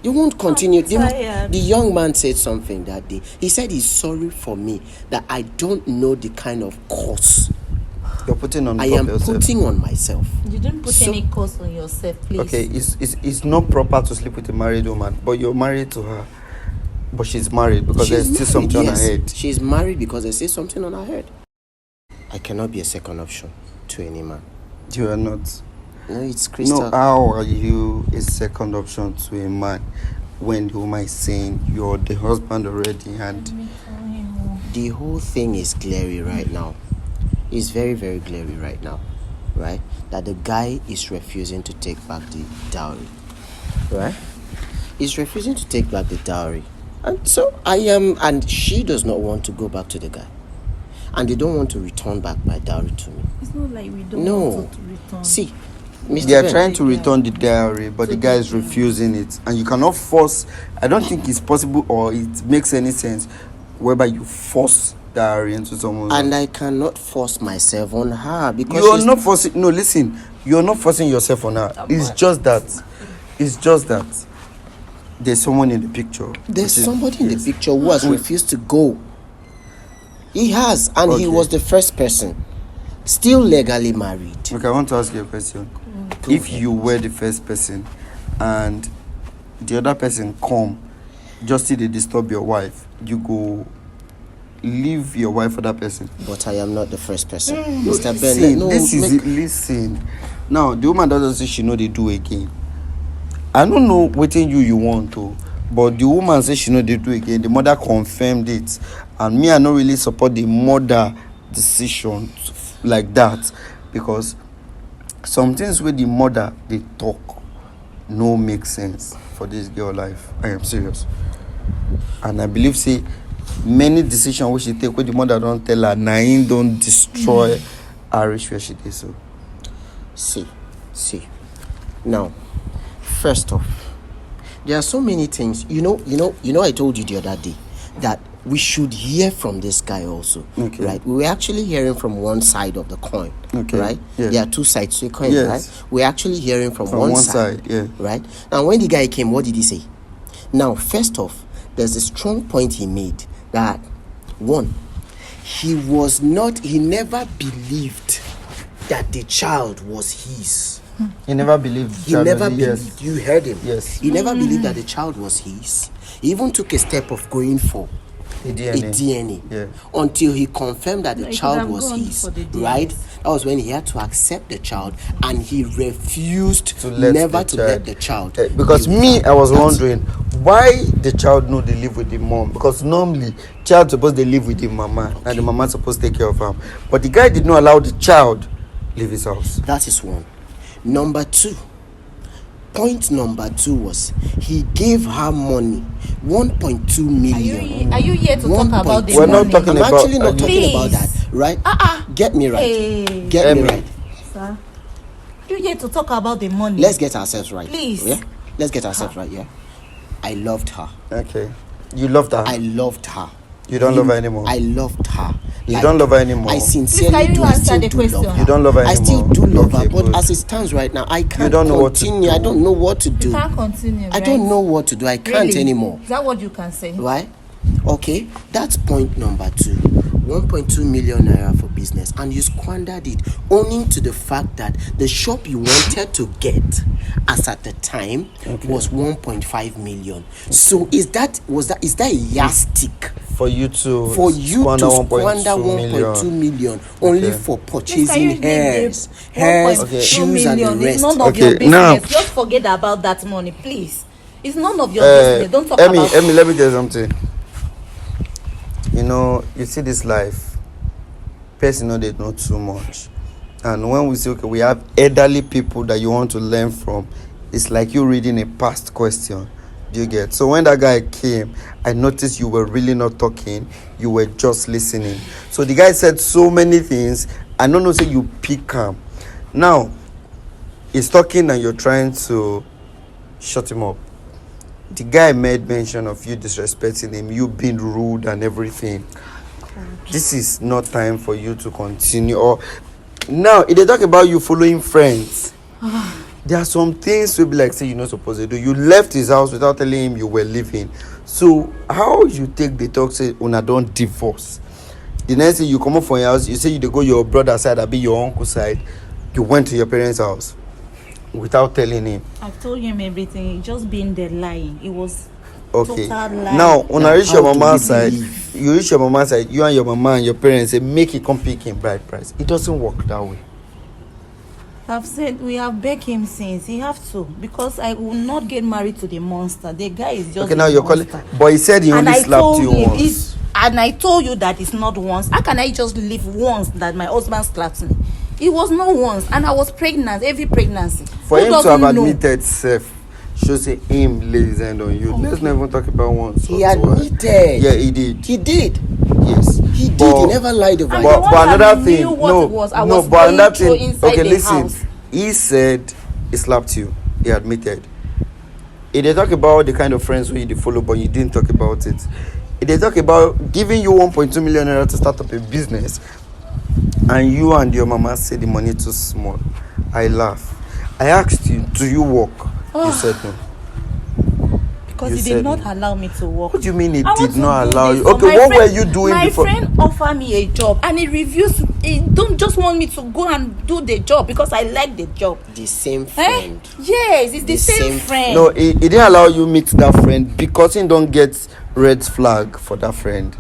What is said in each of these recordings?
You won't continue. The young man said something that day. He said he's sorry for me, that I don't know the kind of course you're putting on I am putting on myself. You didn't put any course on yourself, please. Okay, it's not proper to sleep with a married woman, but you're married to her. But she's married because there's still something on her head. She's married because there's still something on her head. I cannot be a second option to any man. You are not. No, it's Crystal. No, how are you a second option to a man when the woman is saying you're the husband already? And the whole thing is glary right now. It's very, very glary right now, right? That the guy is refusing to take back the dowry, right? He's refusing to take back the dowry. And so and she does not want to go back to the guy. And they don't want to return back my dowry to me. It's not like we don't want to return. See, they are trying to return the dowry, but the guy is refusing it. And you cannot force, I don't think it's possible or it makes any sense whereby you force dowry into someone. And I cannot force myself on her because you're not forcing, no, listen, you're not forcing yourself on her. It's just that there's someone in the picture. There's somebody in the picture who has refused to go. He has, and he was the first person. Still legally married. Okay, I want to ask you a question. If you were the first person and the other person come just till they disturb your wife, you go leave your wife for that person. But I am not the first person. Mr. Bennett, listen. Now, the woman doesn't say she know they do again. I don't know what you want to, but the woman says she know they do again. The mother confirmed it. And me, I don't really support the mother decision like that, because some things with the mother they talk no make sense for this girl life. I am serious. And I believe many decisions which she take when the mother don't tell her, Nain don't destroy her reach where she did so. See. Now, first off, there are so many things. You know, I told you the other day that we should hear from this guy also, right? We were actually hearing from one side of the coin, right? Yeah. There are two sides to a coin, right? We're actually hearing from one side, right? Now, when the guy came, what did he say? Now, first off, there's a strong point he made that, one, he never believed that the child was his. He never believed. He never believed. You heard him. Yes. He never believed that the child was his. He even took a step of going for a DNA until he confirmed that the child was his, right? That was when he had to accept the child, and he refused to let the child. Because I was wondering why the child know they live with the mom, because normally child supposed they live with the mama and the mama supposed to take care of him, but the guy did not allow the child leave his house. That is one. Point number two was he gave her money, 1.2 million. Are you here to talk about the money? We're not talking I'm about. Actually not talking about that, right? Get me right. Hey. Get me right. Sir, you here to talk about the money? Let's get ourselves right. Please. Yeah. Let's get ourselves right. Yeah. I loved her. Okay. You loved her. I loved her. You don't love her anymore. I loved her. You don't love her anymore. I sincerely do. Answer the question. You don't love her anymore. I still do love her, but as it stands right now, I can't continue. I don't know what to do. You can't continue. I don't know what to do. I can't anymore. Is that what you can say? Right? Okay, that's point number two. 1.2 million naira for business, and you squandered it, owing to the fact that the shop you wanted to get, as at the time, was 1.5 million. So is that a yardstick for you to squander 1.2 million only for purchasing hairs, shoes, and the rest? None of your business. Now, just forget about that money, please. It's none of your business. Don't talk about it. Let me tell you something. You see this life, person they know too much. And when we say, we have elderly people that you want to learn from, it's like you reading a past question. Do you get? So when that guy came, I noticed you were really not talking. You were just listening. So the guy said so many things. I don't know, say you pick him. Now, he's talking and you're trying to shut him up. The guy made mention of you disrespecting him, you being rude and everything. This is not time for you to continue. Or now, if they talk about you following friends, there are some things will be like, say, you're not supposed to do. You left his house without telling him you were leaving. So how you take the talk, say, una don't divorce? The next thing you come up from your house, you say you dey go your brother's side, or be your uncle's side. You went to your parents' house without telling him. I've told him everything. Just being there lying. It was Okay. total lie. Now, when I reach how your do mama's we side, believe? you reach your mama's side, you and your mama and your parents say, make it come pick him bride price. It doesn't work that way. I've said we have begged him since. He have to, because I will not get married to the monster. The guy is just Okay, now a you're calling. monster. But he said he And only I slapped told you him, once. and I told you that it's not once. How can I just leave once that my husband slapped me? It was not once, and I was pregnant every pregnancy. For Who him to have doesn't know? admitted self, shows say him laid his hand on you. Let's not even talk about once. He or twice. admitted. Yeah, he did. He did. Yes. He did. But- He never lied over And it. the one But that another knew thing, what no, it was, I no, was but going another through thing. inside Okay, the listen. house. He said he slapped you. He admitted. If they talk about the kind of friends who you follow, but you didn't talk about it. If they talk about giving you 1.2 million naira to start up a business, and you and your mama say the money too small, I laugh. I asked you, do you work? You said no. Because You he said did not no. allow me to work. What do you mean it I want did to not do allow this. you? So Okay, my what friend- were you doing my before? My friend offered me a job, and he refused. He don't just want me to go and do the job because I like the job. The same Eh? friend. Yes, it's the The same same- friend. No, he didn't allow you meet that friend because he don't get red flag for that friend.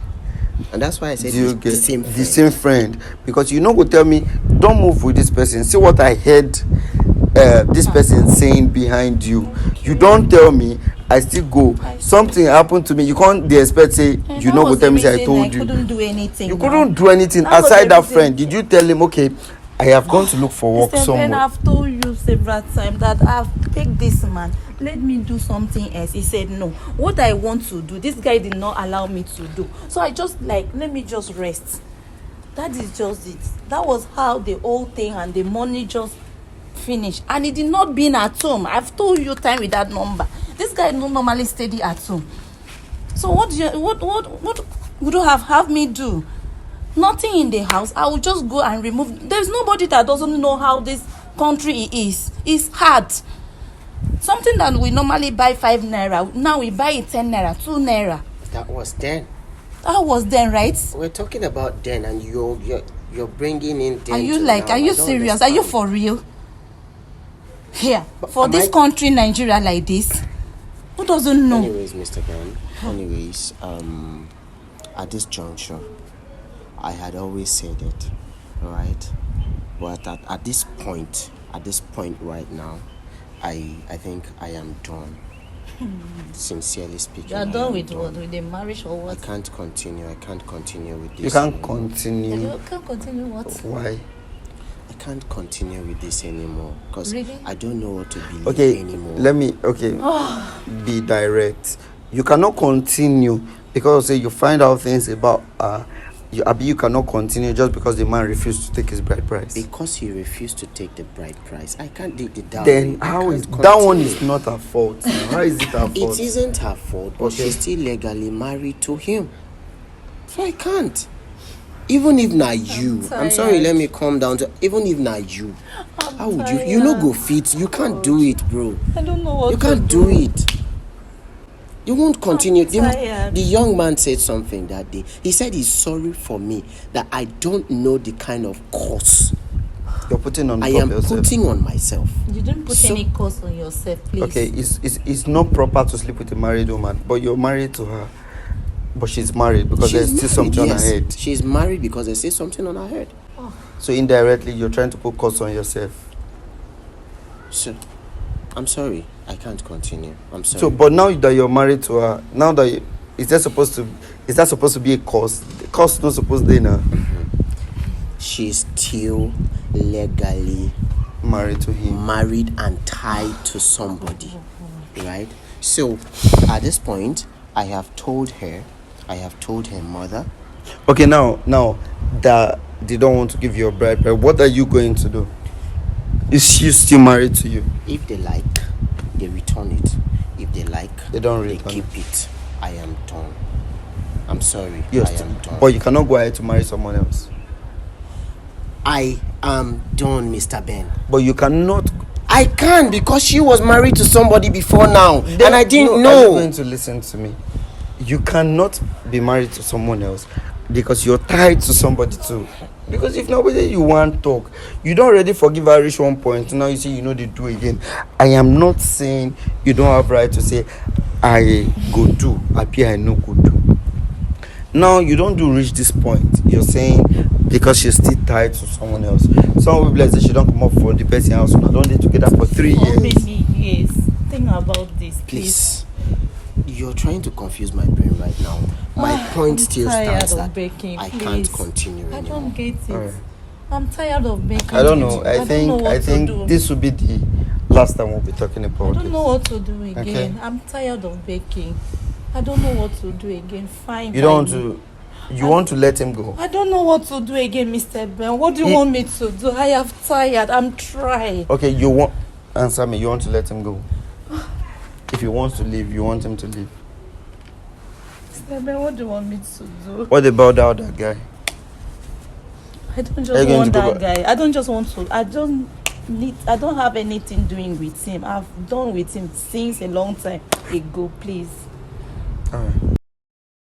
And that's why I said Do you the get same friend. the same friend? Because you know, go tell me, don't move with this person. See what I heard this person saying behind you. You don't tell me, I still go. Something happened to me. You can't dey expect say And you that know go was tell the me say I reason told you. couldn't do anything. You now. couldn't do anything That was aside the that reason. friend. Did you tell him, okay, I have gone to look for work Mr. Ben, somewhere? I've told you several times that I've picked this man. Let me do something else. He said no. What I want to do, this guy did not allow me to do. So I just let me just rest. That is just it. That was how the whole thing and the money just finished. And he did not been at home. I've told you time with that number. This guy don't normally steady at home. So what would you have me do? Nothing in the house. I will just go and remove. There's nobody that doesn't know how this country is. It's hard. Something that we normally buy 5 naira, now we buy it 10 naira, 2 naira. That was then. That was then, right? We're talking about then, and you're bringing in then. Are you to like? now. Are you I don't serious? Are you understand. for real? Here, for am this I- country, Nigeria, like this, who doesn't know? Anyways, Mr. Ben. Anyways, at this juncture, I had always said it, right? But at this point right now, I think I am done. Sincerely speaking, You are I done am with what? With the marriage or I what? can't continue with this. You can't anymore. continue. You can't continue what? Why? I can't continue with this anymore because Really? I don't know what to believe Okay, anymore. let me be direct. You cannot continue because say you find out things about you cannot continue just because the man refused to take his bride price. Because he refused to take the bride price, I can't do the dowry. Then I how can't is that one continue. is not her fault? How is it her fault? It isn't her fault, but Okay. she's still legally married to him. So I can't. Even if not you, I'm sorry, tired. let me calm down. Even if not you, how would you? tired. You know, go fit. You can't do it, bro. I don't know what You to can't do it. You won't continue. tired. The young man said something that day. He said he's sorry for me that I don't know the kind of course You're putting on I top am yourself. putting on myself. You didn't put So- any cost on yourself, please. Okay, it's not proper to sleep with a married woman, but you're married to her. But she's married because there's still something on her head. She's married because there's still something on her head. So indirectly, you're trying to put costs on yourself. So, I'm sorry. I can't continue. I'm sorry. So, but now that you're married to her, now that is that supposed to be a cost? The cost not supposed to be now. She's still legally Married to him. married and tied to somebody, right? So, at this point, I have told her mother, Okay, now that they don't want to give you a bride price, what are you going to do? Is she still married to you? if they like, they return it. If they like, They don't they return keep it. I am done. I'm sorry. Yes, I am done. but you cannot go ahead to marry someone else. I am done, Mr. Ben. But you cannot. I can't because she was married to somebody before now, and I didn't Are you know. going to listen to me? You cannot be married to someone else because you're tied to somebody too. Because if nobody you want talk, you don't already forgive her reach one point. Now you say you know they do again. I am not saying you don't have right to say I go do, appear I no go do. Now you don't do reach this point. You're saying because she's still tied to someone else. Some people like say she don't come up for the person house. Now don't they together for 3 How years? many years? Think about this, please. Please, you're trying to confuse my brain right now. My point still tired stands of that begging, I please. can't continue I anymore. don't get it. Alright. I'm tired of begging. I don't know. I don't know what to think do. this will be the last time we'll be talking I about don't this. know what to do again. Okay. I'm tired of begging. I don't know what to do again. Fine. You don't want by me. to. You want to let him go. I don't know what to do again, Mr. Ben. What do you want me to do? I have tired. I'm trying. Okay, you want answer me. You want to let him go. If he wants to leave, you want him to leave. Mr. Ben, what do you want me to do? What about that other guy? I don't Are you just going want to go that guy. I don't just want to. I don't have anything doing with him. I've done with him since a long time ago. Please. Alright.